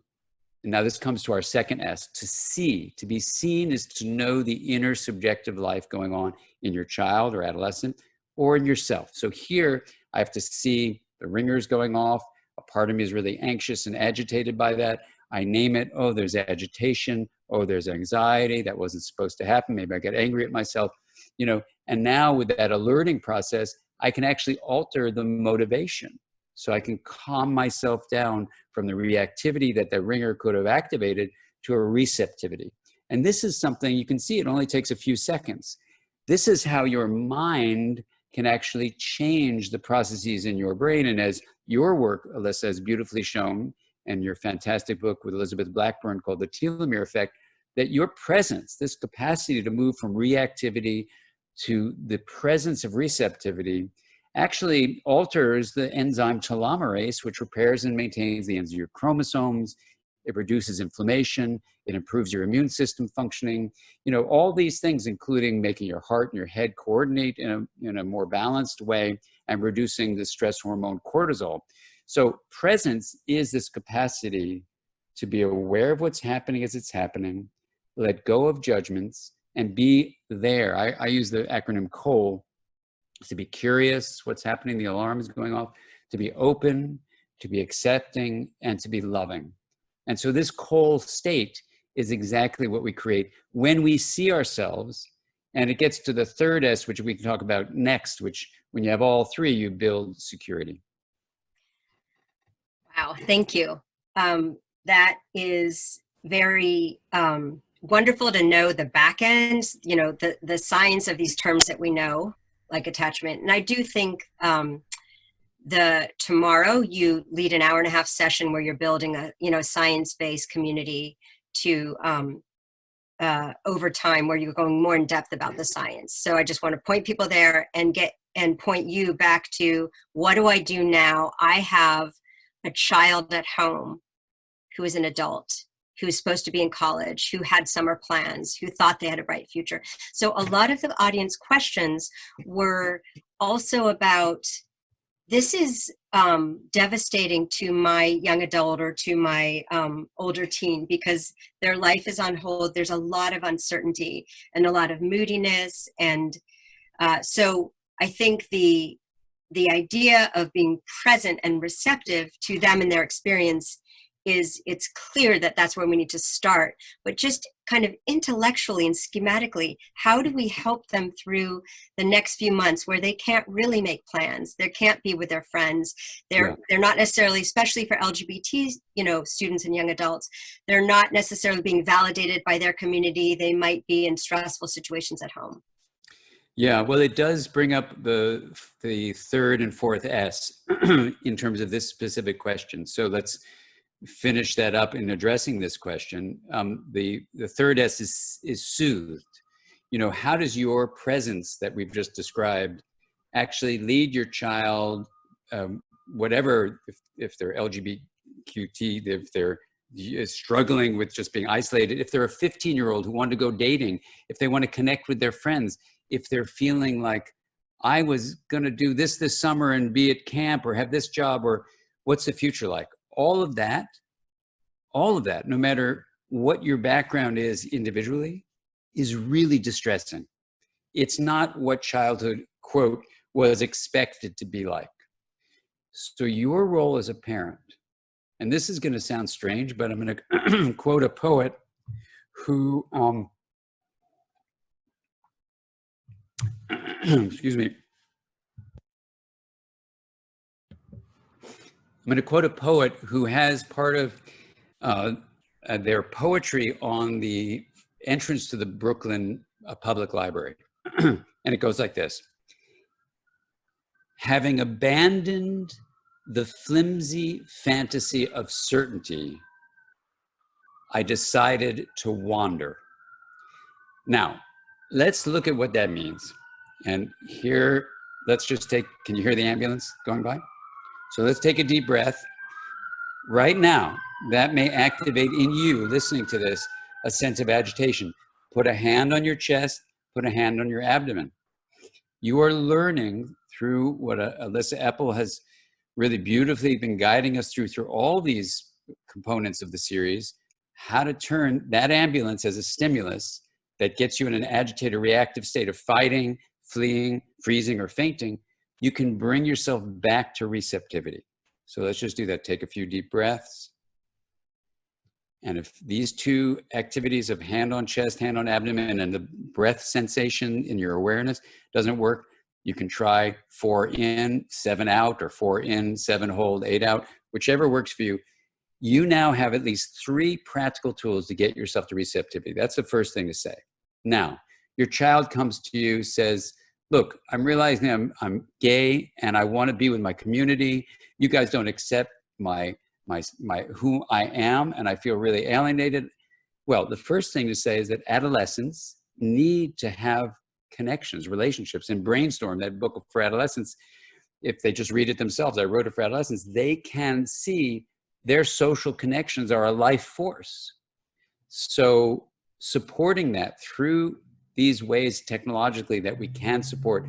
now this comes to our second S, to see. To be seen is to know the inner subjective life going on in your child or adolescent or in yourself. So here I have to see the ringers going off. A part of me is really anxious and agitated by that. I name it, oh, there's agitation, oh, there's anxiety, that wasn't supposed to happen, maybe I get angry at myself, you know, and now with that alerting process, I can actually alter the motivation. So I can calm myself down from the reactivity that the ringer could have activated to a receptivity. And this is something you can see, it only takes a few seconds. This is how your mind can actually change the processes in your brain. And as your work, Alyssa, has beautifully shown, and your fantastic book with Elizabeth Blackburn called The Telomere Effect, that your presence, this capacity to move from reactivity to the presence of receptivity, actually alters the enzyme telomerase, which repairs and maintains the ends of your chromosomes. It reduces inflammation. It improves your immune system functioning. You know, all these things, including making your heart and your head coordinate in a more balanced way and reducing the stress hormone cortisol. So presence is this capacity to be aware of what's happening as it's happening, let go of judgments, and be there. I use the acronym COAL, to be curious, what's happening, the alarm is going off, to be open, to be accepting, and to be loving. And so this COAL state is exactly what we create when we see ourselves. And it gets to the third S, which we can talk about next, which when you have all three, you build security. Wow, thank you. That is very wonderful to know the back end, you know, the science of these terms that we know, like attachment. And I do think tomorrow you lead an 1.5-hour session where you're building a, you know, science-based community to over time, where you're going more in depth about the science. So I just want to point people there and point you back to, what do I do now? I have a child at home who is an adult, who is supposed to be in college, who had summer plans, who thought they had a bright future. So a lot of the audience questions were also about, this is devastating to my young adult or to my older teen, because their life is on hold. There's a lot of uncertainty and a lot of moodiness. And so I think the idea of being present and receptive to them and their experience it's clear that that's where we need to start. But just kind of intellectually and schematically, how do we help them through the next few months where they can't really make plans? They can't be with their friends. They're not necessarily, especially for LGBT, you know, students and young adults, they're not necessarily being validated by their community. They might be in stressful situations at home. Yeah, well, it does bring up the third and fourth S in terms of this specific question. So let's finish that up in addressing this question. The third S is soothed. You know, how does your presence that we've just described actually lead your child, whatever, if they're LGBTQT, if they're struggling with just being isolated, if they're a 15-year-old who wanted to go dating, if they want to connect with their friends, if they're feeling like, I was going to do this summer and be at camp or have this job, or what's the future like? All of that, no matter what your background is individually, is really distressing. It's not what childhood, quote, was expected to be like. So your role as a parent, and this is going to sound strange, but I'm going to quote a poet who, excuse me. I'm going to quote a poet who has part of their poetry on the entrance to the Brooklyn Public Library. And it goes like this. Having abandoned the flimsy fantasy of certainty, I decided to wander. Now, let's look at what that means. And here, let's just take, can you hear the ambulance going by? So let's take a deep breath. Right now, that may activate in you, listening to this, a sense of agitation. Put a hand on your chest, put a hand on your abdomen. You are learning through what Alyssa Epple has really beautifully been guiding us through all these components of the series, how to turn that ambulance as a stimulus that gets you in an agitated, reactive state of fighting, fleeing, freezing, or fainting. You can bring yourself back to receptivity. So let's just do that. Take a few deep breaths. And if these two activities of hand on chest, hand on abdomen, and the breath sensation in your awareness doesn't work, you can try 4 in, 7 out, or 4 in, 7 hold, 8 out, whichever works for you. You now have at least 3 practical tools to get yourself to receptivity. That's the first thing to say. Now, your child comes to you, says, look, I'm realizing I'm gay and I want to be with my community. You guys don't accept my who I am, and I feel really alienated. Well, the first thing to say is that adolescents need to have connections, relationships, and Brainstorm, that book for adolescents. If they just read it themselves, I wrote it for adolescents, they can see their social connections are a life force. So supporting that through these ways technologically that we can support,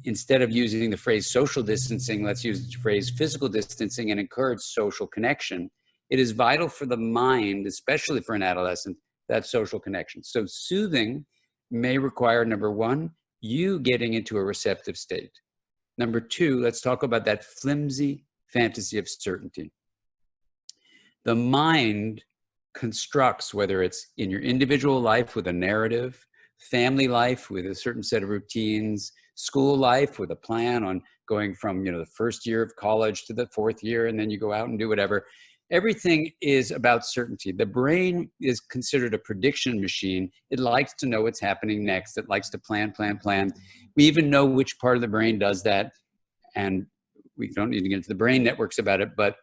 instead of using the phrase social distancing, let's use the phrase physical distancing and encourage social connection. It is vital for the mind, especially for an adolescent, that social connection. So soothing may require, number 1, you getting into a receptive state. Number 2, let's talk about that flimsy fantasy of certainty. The mind constructs, whether it's in your individual life with a narrative, family life with a certain set of routines, school life with a plan on going from, the first year of college to the 4th year, and then you go out and do whatever. Everything is about certainty. The brain is considered a prediction machine. It likes to know what's happening next. It likes to plan. We even know which part of the brain does that, and we don't need to get into the brain networks about it, but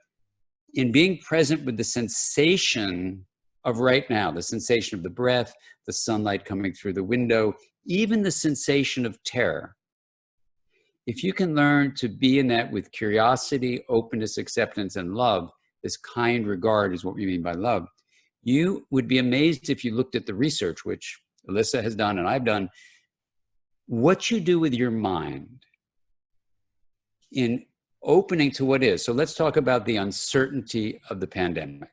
in being present with the sensation of right now, the sensation of the breath, the sunlight coming through the window, even the sensation of terror. If you can learn to be in that with curiosity, openness, acceptance, and love, this kind regard is what we mean by love, you would be amazed if you looked at the research, which Alyssa has done and I've done, what you do with your mind in opening to what is. So let's talk about the uncertainty of the pandemic.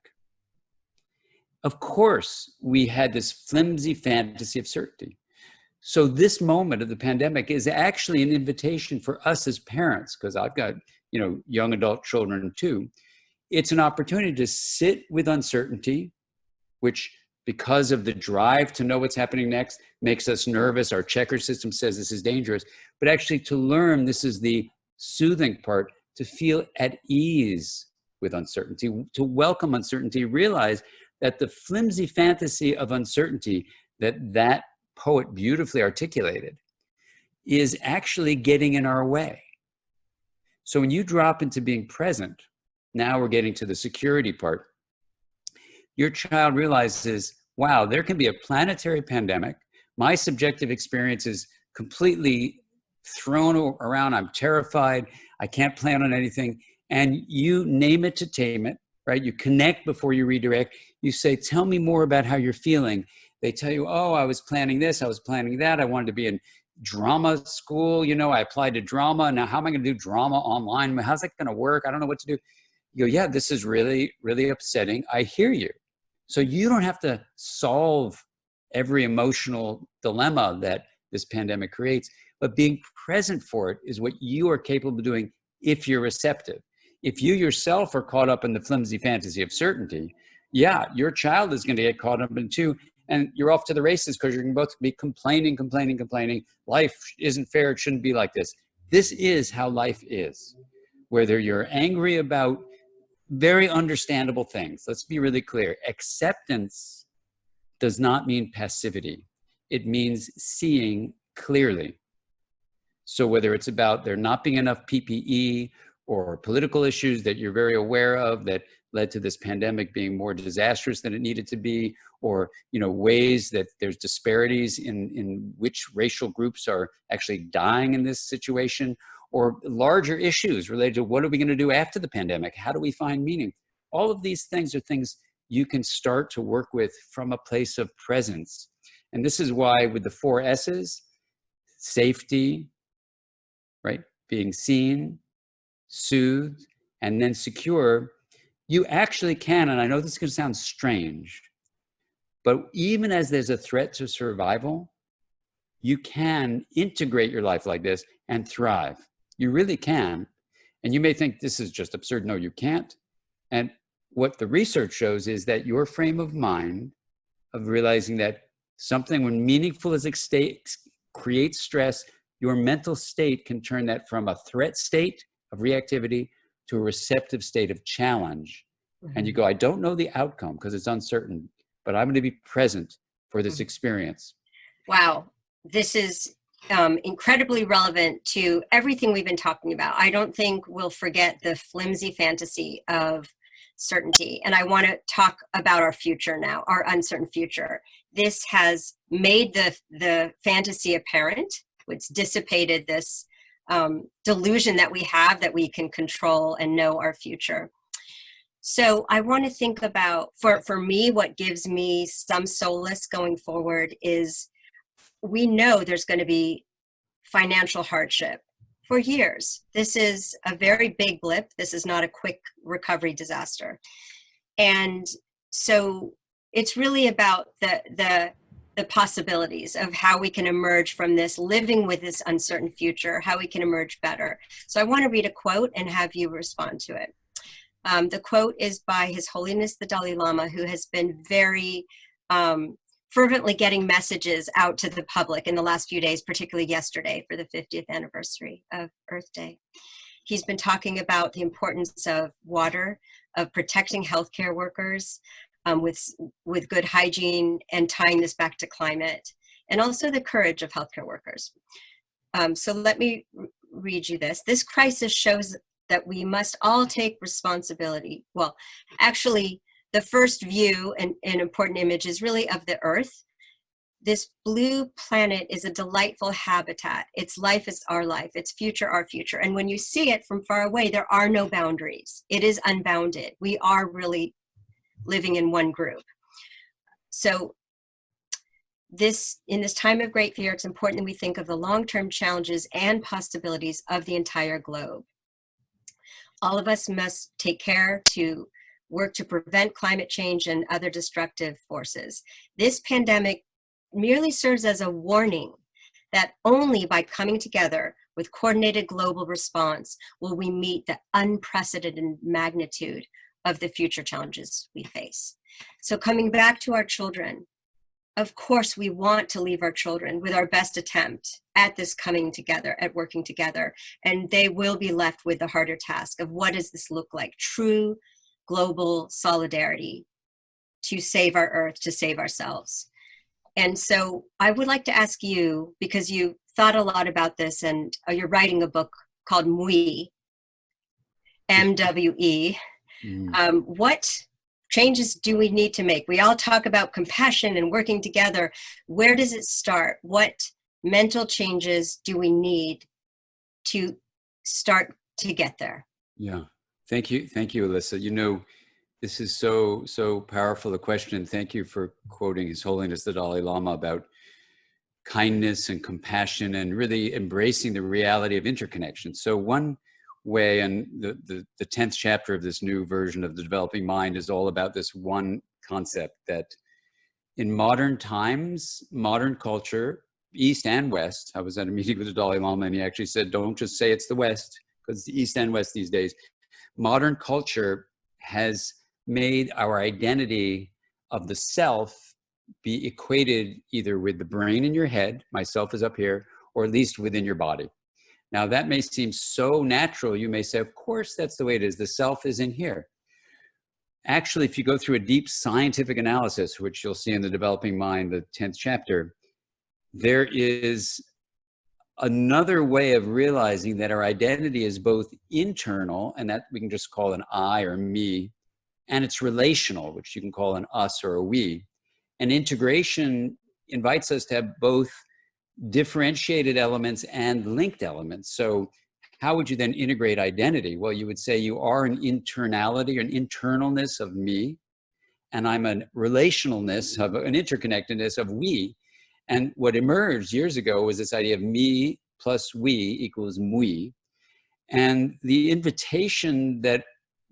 Of course, we had this flimsy fantasy of certainty. So this moment of the pandemic is actually an invitation for us as parents, because I've got, young adult children too. It's an opportunity to sit with uncertainty, which, because of the drive to know what's happening next, makes us nervous. Our checker system says this is dangerous, but actually to learn, this is the soothing part, to feel at ease with uncertainty, to welcome uncertainty, realize that the flimsy fantasy of uncertainty that poet beautifully articulated is actually getting in our way. So when you drop into being present, now we're getting to the security part, your child realizes, wow, there can be a planetary pandemic. My subjective experience is completely thrown around. I'm terrified. I can't plan on anything. And you name it to tame it, right? You connect before you redirect. You say, tell me more about how you're feeling. They tell you, oh, I was planning this, I was planning that. I wanted to be in drama school. You know, I applied to drama. Now, how am I going to do drama online? How's that going to work? I don't know what to do. You go, yeah, this is really, really upsetting. I hear you. So you don't have to solve every emotional dilemma that this pandemic creates, but being present for it is what you are capable of doing if you're receptive. If you yourself are caught up in the flimsy fantasy of certainty, yeah, your child is going to get caught up in it too. And you're off to the races because you're going to both be complaining. Life isn't fair. It shouldn't be like this. This is how life is. Whether you're angry about very understandable things. Let's be really clear. Acceptance does not mean passivity. It means seeing clearly. So whether it's about there not being enough PPE or political issues that you're very aware of that led to this pandemic being more disastrous than it needed to be, or ways that there's disparities in which racial groups are actually dying in this situation, or larger issues related to what are we going to do after the pandemic? How do we find meaning? All of these things are things you can start to work with from a place of presence. And this is why with the 4 S's, safety, right? Being seen, soothe, and then secure, you actually can, and I know this is going to sound strange, but even as there's a threat to survival, you can integrate your life like this and thrive. You really can. And you may think this is just absurd. No, you can't. And what the research shows is that your frame of mind of realizing that something when meaningful is at stake creates stress, your mental state can turn that from a threat state of reactivity to a receptive state of challenge. Mm-hmm. And you go, I don't know the outcome because it's uncertain, but I'm going to be present for this experience. Wow. This is incredibly relevant to everything we've been talking about. I don't think we'll forget the flimsy fantasy of certainty. And I want to talk about our future now, our uncertain future. This has made the fantasy apparent, which dissipated this delusion that we have that we can control and know our future. So I want to think about, for me, what gives me some solace going forward is we know there's going to be financial hardship for years. This is a very big blip. This is not a quick recovery disaster. And so it's really about the possibilities of how we can emerge from this, living with this uncertain future, how we can emerge better. So I want to read a quote and have you respond to it. The quote is by His Holiness the Dalai Lama, who has been very fervently getting messages out to the public in the last few days, particularly yesterday for the 50th anniversary of Earth Day. He's been talking about the importance of water, of protecting healthcare workers with good hygiene, and tying this back to climate, and also the courage of healthcare workers. So let me read you this. This crisis shows that we must all take responsibility. Well, actually, the first view and an important image is really of the Earth. This blue planet is a delightful habitat. Its life is our life. Its future, our future. And when you see it from far away, there are no boundaries. It is unbounded. We are really living in one group. So in this time of great fear, it's important that we think of the long-term challenges and possibilities of the entire globe. All of us must take care to work to prevent climate change and other destructive forces. This pandemic merely serves as a warning that only by coming together with coordinated global response will we meet the unprecedented magnitude of the future challenges we face. So coming back to our children, of course we want to leave our children with our best attempt at this coming together, at working together, and they will be left with the harder task of what does this look like? True global solidarity to save our Earth, to save ourselves. And so I would like to ask you, because you thought a lot about this, and you're writing a book called MWE, MWE. What changes do we need to make? We all talk about compassion and working together. Where does it start? What mental changes do we need to start to get there? Yeah. Thank you, Alyssa. You know, this is so powerful, a question. Thank you for quoting His Holiness the Dalai Lama about kindness and compassion and really embracing the reality of interconnection. So one way, and the 10th chapter of this new version of the Developing Mind is all about this one concept that in modern times, modern culture, East and West, I was at a meeting with the Dalai Lama and he actually said, don't just say it's the West, because it's the East and West these days. Modern culture has made our identity of the self be equated either with the brain in your head, myself is up here, or at least within your body. Now that may seem so natural. You may say, of course, that's the way it is. The self is in here. Actually, if you go through a deep scientific analysis, which you'll see in the Developing Mind, the 10th chapter, there is another way of realizing that our identity is both internal, and that we can just call an I or me, and it's relational, which you can call an us or a we. And integration invites us to have both differentiated elements and linked elements. So how would you then integrate identity? Well, you would say you are an internality, an internalness of me, and I'm a relationalness of an interconnectedness of we. And what emerged years ago was this idea of me plus we equals MWE. And the invitation that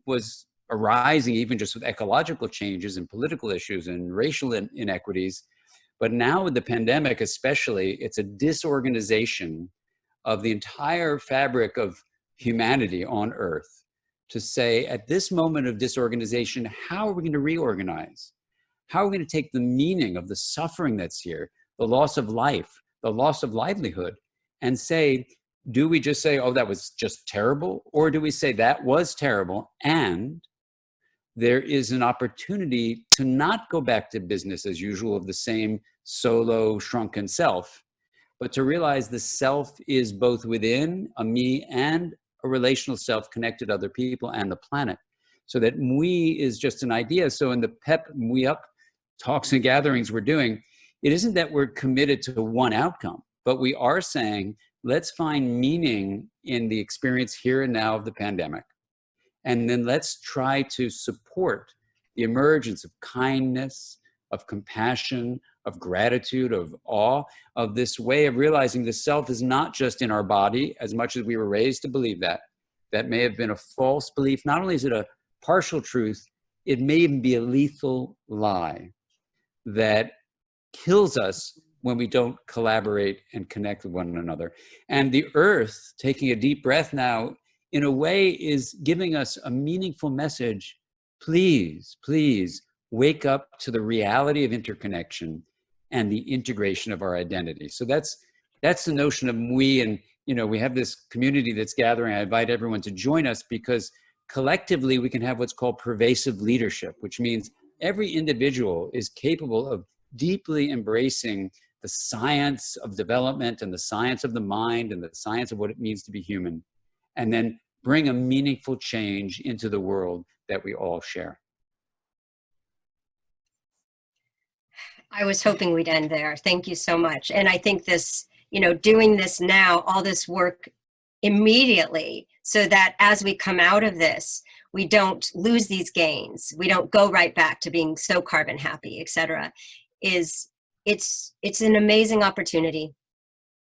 was arising even just with ecological changes and political issues and racial inequities, but now with the pandemic especially, it's a disorganization of the entire fabric of humanity on Earth to say, at this moment of disorganization, how are we going to reorganize? How are we going to take the meaning of the suffering that's here, the loss of life, the loss of livelihood, and say, do we just say, oh, that was just terrible? Or do we say that was terrible, and there is an opportunity to not go back to business as usual of the same solo shrunken self, but to realize the self is both within a me and a relational self connected to other people and the planet. So that MWE is just an idea. So in the PEP MWE Up talks and gatherings we're doing, it isn't that we're committed to one outcome, but we are saying, let's find meaning in the experience here and now of the pandemic. And then let's try to support the emergence of kindness, of compassion, of gratitude, of awe, of this way of realizing the self is not just in our body, as much as we were raised to believe that. That may have been a false belief. Not only is it a partial truth, it may even be a lethal lie that kills us when we don't collaborate and connect with one another. And the earth, taking a deep breath now, in a way is giving us a meaningful message. Please, please wake up to the reality of interconnection and the integration of our identity. So that's the notion of MWE. And, you know, we have this community that's gathering. I invite everyone to join us because collectively we can have what's called pervasive leadership, which means every individual is capable of deeply embracing the science of development and the science of the mind and the science of what it means to be human, and then bring a meaningful change into the world that we all share. I was hoping we'd end there. Thank you so much. And I think this, you know, doing this now, all this work immediately, so that as we come out of this, we don't lose these gains. We don't go right back to being so carbon happy, et cetera, it's an amazing opportunity.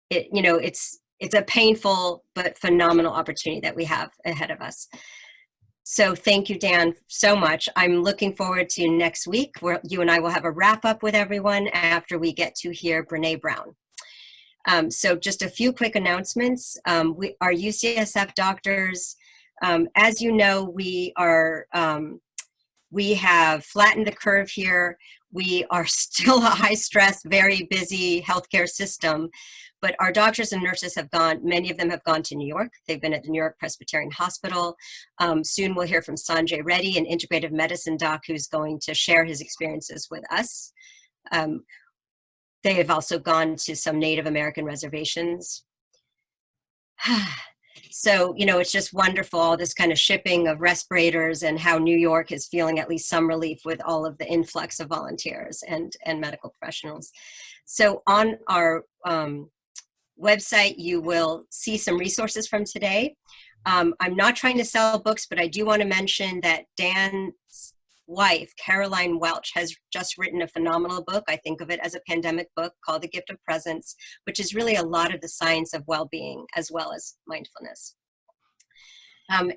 It's a painful but phenomenal opportunity that we have ahead of us. So thank you, Dan, so much. I'm looking forward to next week where you and I will have a wrap up with everyone after we get to hear Brene Brown. So just a few quick announcements. Our UCSF doctors, as you know, we have flattened the curve here. We are still a high stress, very busy healthcare system, but our doctors and nurses have gone, many of them have gone to New York. They've been at the New York Presbyterian Hospital. Soon we'll hear from Sanjay Reddy, an integrative medicine doc who's going to share his experiences with us. They have also gone to some Native American reservations. So, you know, it's just wonderful, all this kind of shipping of respirators and how New York is feeling at least some relief with all of the influx of volunteers and medical professionals. So on our website, you will see some resources from today. I'm not trying to sell books, but I do want to mention that Dan's wife, Caroline Welch, has just written a phenomenal book. I think of it as a pandemic book called The Gift of Presence, which is really a lot of the science of well-being as well as mindfulness.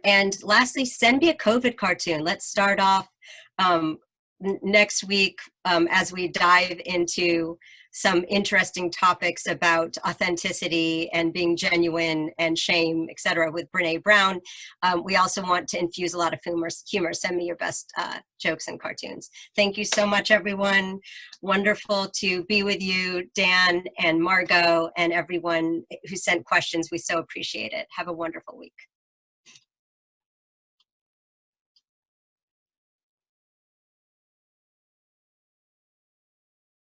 And lastly, send me a COVID cartoon. Let's start off next week as we dive into some interesting topics about authenticity and being genuine and shame, et cetera, with Brene Brown. We also want to infuse a lot of humor. Send me your best jokes and cartoons. Thank you so much, everyone. Wonderful to be with you, Dan and Margot, and everyone who sent questions. We so appreciate it. Have a wonderful week.